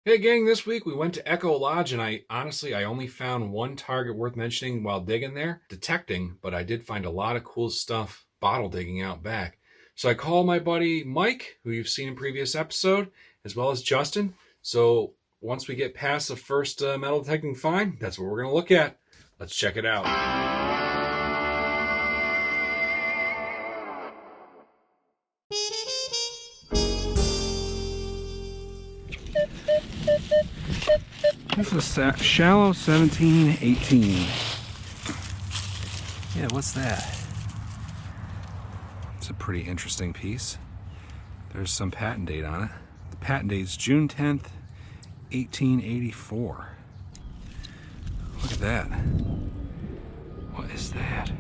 Hey gang, this week we went to Echo Lodge and I only found one target worth mentioning while digging there, detecting, but I did find a lot of cool stuff bottle digging out back. So I called my buddy Mike, who you've seen in previous episode, as well as Justin. So once we get past the first metal detecting find, that's what we're going to look at. Let's check it out. This is a shallow 1718. Yeah, what's that? It's a pretty interesting piece. There's some patent date on it. The patent date is June 10th, 1884. Look at that. What is that?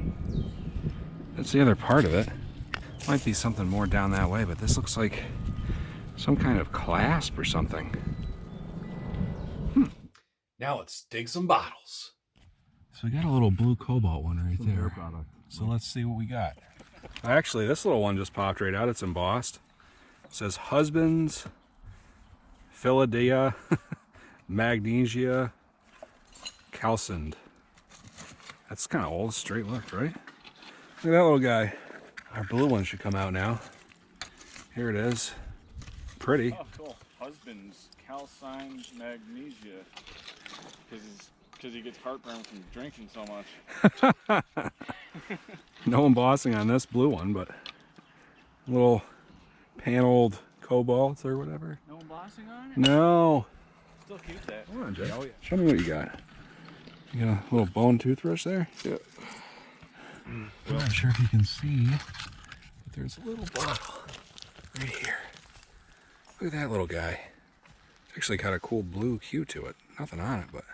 That's the other part of it. Might be something more down that way, but this looks like some kind of clasp or something. Now let's dig some bottles. So we got a little blue cobalt one right there. So let's see what we got. Actually, this little one just popped right out. It's embossed. It says Husbands, Philadelphia, Magnesia, Calcined. That's kind of old, straight look, right? Look at that little guy. Our blue one should come out now. Here it is. Pretty. Oh, cool. Husbands, calcined magnesia. Because he gets heartburn from drinking so much. No embossing on this blue one, but little paneled cobalts or whatever. No embossing on it? No. Still keep that. Come on, Jay. Oh, yeah. Show me what you got. You got a little bone toothbrush there? Yeah. I'm not sure if you can see, but there's a little bottle right here. Look at that little guy. It's actually got a cool blue hue to it. Nothing on it, but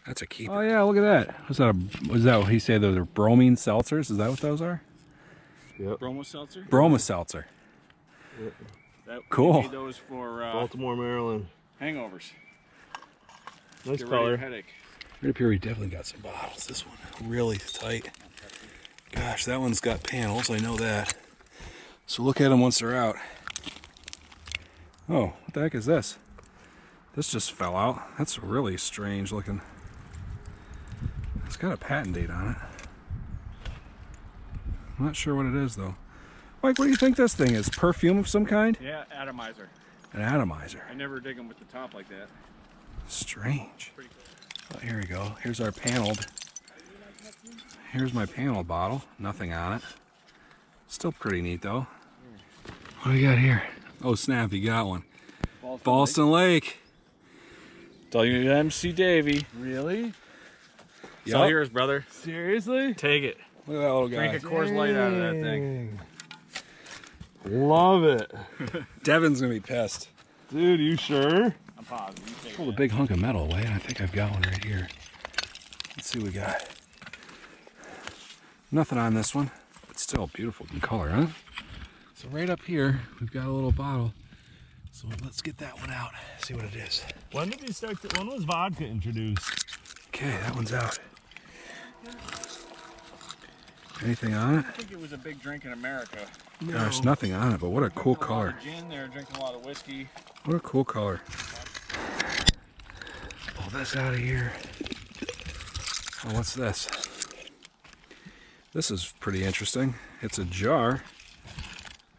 that's a keeper. Oh yeah, look at that. Was that what he said? Those are bromine seltzers? Is that what those are? Yep. Bromo seltzer? Bromo seltzer. Yep. Cool. We made those for Baltimore, Maryland. hangovers. Nice Get rid of color. your headache. Right up here, we definitely got some bottles. This one really tight. Gosh, that one's got panels. I know that. So look at them once they're out. Oh, what the heck is this? This just fell out. That's really strange looking. It's got a patent date on it. I'm not sure what it is though. Mike, what do you think this thing is? Perfume of some kind? Yeah, atomizer. An atomizer. I never dig them with the top like that. Strange. Pretty cool. Oh, here we go. Here's our paneled. Here's my paneled bottle. Nothing on it. Still pretty neat though. What do we got here? Oh snap, you got one. Boston Lake. WMC Davy. Really? It's all yours, brother. Seriously? Take it. Look at that little guy. Drink a Coors Light out of that thing. Love it. Devin's gonna be pissed. Dude, you sure? I'm positive. You take Pull a it. big hunk of metal away. I think I've got one right here. Let's see what we got. Nothing on this one, but still beautiful in color, huh? So right up here, we've got a little bottle. So let's get that one out, see what it is. When did you start? When was vodka introduced? Okay, that one's out. Anything on it? I think it was a big drink in America. Gosh, nothing on it, but what a cool Drinking a lot color. of gin, they were drinking a lot of whiskey. What a cool color. Pull this out of here. Oh, what's this? This is pretty interesting. It's a jar.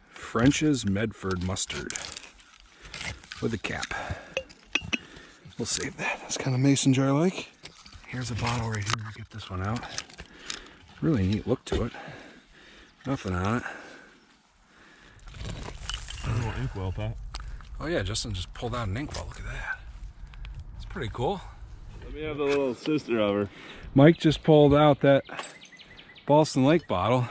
French's Medford mustard with a cap. We'll save that. It's kind of mason jar like. Here's a bottle right here. We'll get this one out. Really neat look to it. Nothing on it. A little inkwell, Pat. Oh yeah, Justin just pulled out an inkwell. Look at that. It's pretty cool. Let me have the little sister of her. Mike just pulled out that Boston Lake bottle.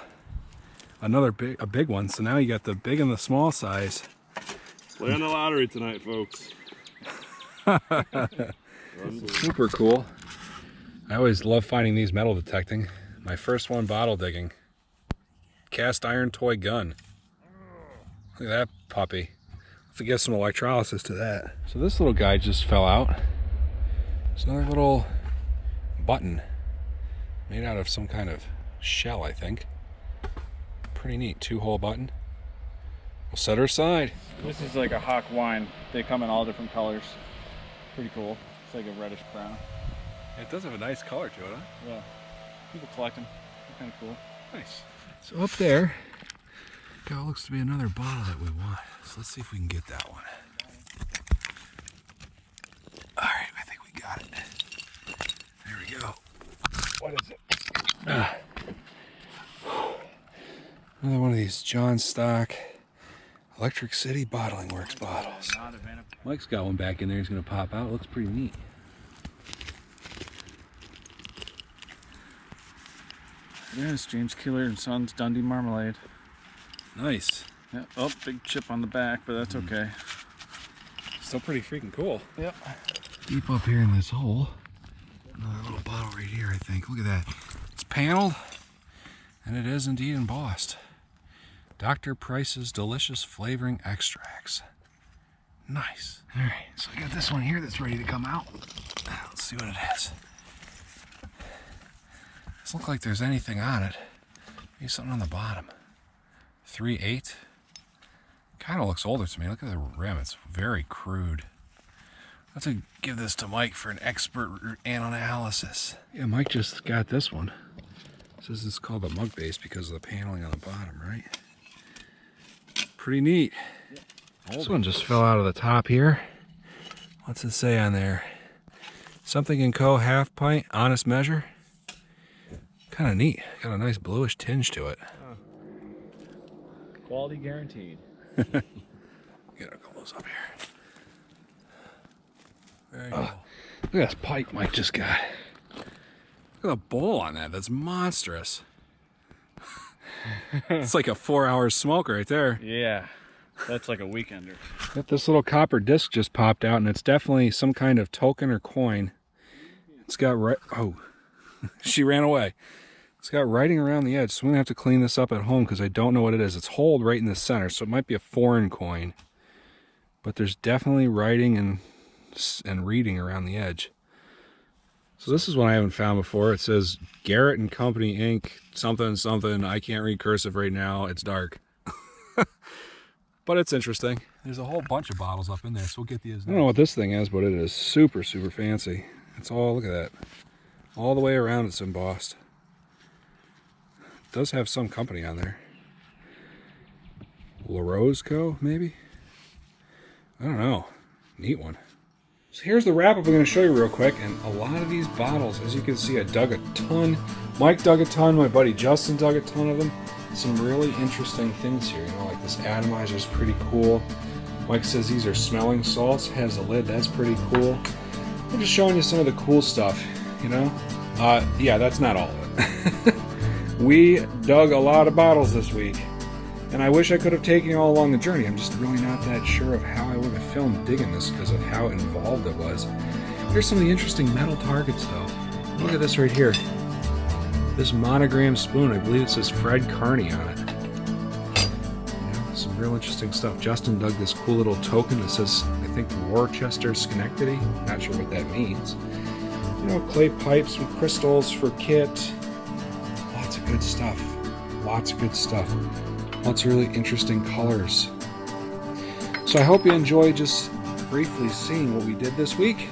A big one. So now you got the big and the small size. Play on the lottery tonight, folks. Super cool. I always love finding these metal detecting. My first one bottle digging. Cast iron toy gun. Look at that puppy. Have to get some electrolysis to that. So this little guy just fell out. It's another little button made out of some kind of shell, I think. Pretty neat, 2-hole button. We'll set her aside. This is like a hawk wine. They come in all different colors. Pretty cool. It's like a reddish brown. It does have a nice color to it, huh? Yeah. People collect them. They're kind of cool. Nice. So up there, got what looks to be another bottle that we want. So let's see if we can get that one. All right, I think we got it. There we go. What is it? Another one of these John Stock Electric City Bottling Works bottles. Mike's got one back in there. He's going to pop out. It looks pretty neat. Yeah, it's James Keeler and Sons Dundee Marmalade. Nice. Yeah. Oh, big chip on the back, but that's okay. Still pretty freaking cool. Yep. Deep up here in this hole. Another little bottle right here, I think. Look at that. It's paneled, and it is indeed embossed. Dr. Price's Delicious Flavoring Extracts. Nice. All right, so I got this one here that's ready to come out. Let's see what it is. Doesn't look like there's anything on it. Maybe something on the bottom. 3/8. Kind of looks older to me. Look at the rim. It's very crude. I'll have to give this to Mike for an expert analysis. Yeah, Mike just got this one. Says it's called the mug base because of the paneling on the bottom, right? Pretty neat. This one just fell out of the top here. What's it say on there? Something & Co. half pint, honest measure. Kind of neat. Got a nice bluish tinge to it. Quality guaranteed. Get a close up here. Very cool. Look at this pipe Mike just got. Look at the bowl on that. That's monstrous. It's like a 4-hour smoke right there. Yeah. That's like a weekender. Got this little copper disc just popped out, and it's definitely some kind of token or coin. It's got oh, she ran away. It's got writing around the edge, so I'm gonna have to clean this up at home because I don't know what it is. It's holed right in the center, so it might be a foreign coin. But there's definitely writing and reading around the edge. So this is one I haven't found before. It says Garrett and Company Inc. something something. I can't read cursive right now. It's dark. But it's interesting. There's a whole bunch of bottles up in there, so we'll get these. I don't know what this thing is, but it is super, super fancy. It's all, look at that. All the way around it's embossed. It does have some company on there. La Rose Co., maybe? I don't know. Neat one. So here's the wrap up I'm going to show you real quick. And a lot of these bottles, as you can see, I dug a ton. Mike dug a ton. My buddy Justin dug a ton of them. Some really interesting things here. You know, like this atomizer is pretty cool. Mike says these are smelling salts. Has a lid. That's pretty cool. I'm just showing you some of the cool stuff, you know. Yeah, that's not all of it. We dug a lot of bottles this week. And I wish I could have taken you all along the journey. I'm just really not that sure of how I would have filmed digging this because of how involved it was. Here's some of the interesting metal targets, though. Look at this right here. This monogram spoon, I believe it says Fred Carney on it. You know, some real interesting stuff. Justin dug this cool little token that says, I think, Worcester, Schenectady. Not sure what that means. You know, clay pipes with crystals for kit. Lots of good stuff. Lots of good stuff. Lots of really interesting colors. So I hope you enjoyed just briefly seeing what we did this week.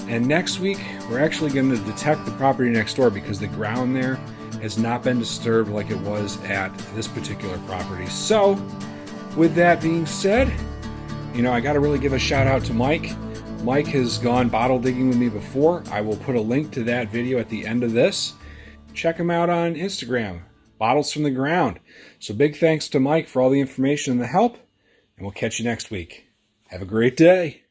And next week, we're actually going to detect the property next door because the ground there has not been disturbed like it was at this particular property. So, with that being said, you know, I got to really give a shout out to Mike. Mike has gone bottle digging with me before. I will put a link to that video at the end of this. Check him out on Instagram, Bottles from the Ground. So big thanks to Mike for all the information and the help, and we'll catch you next week. Have a great day.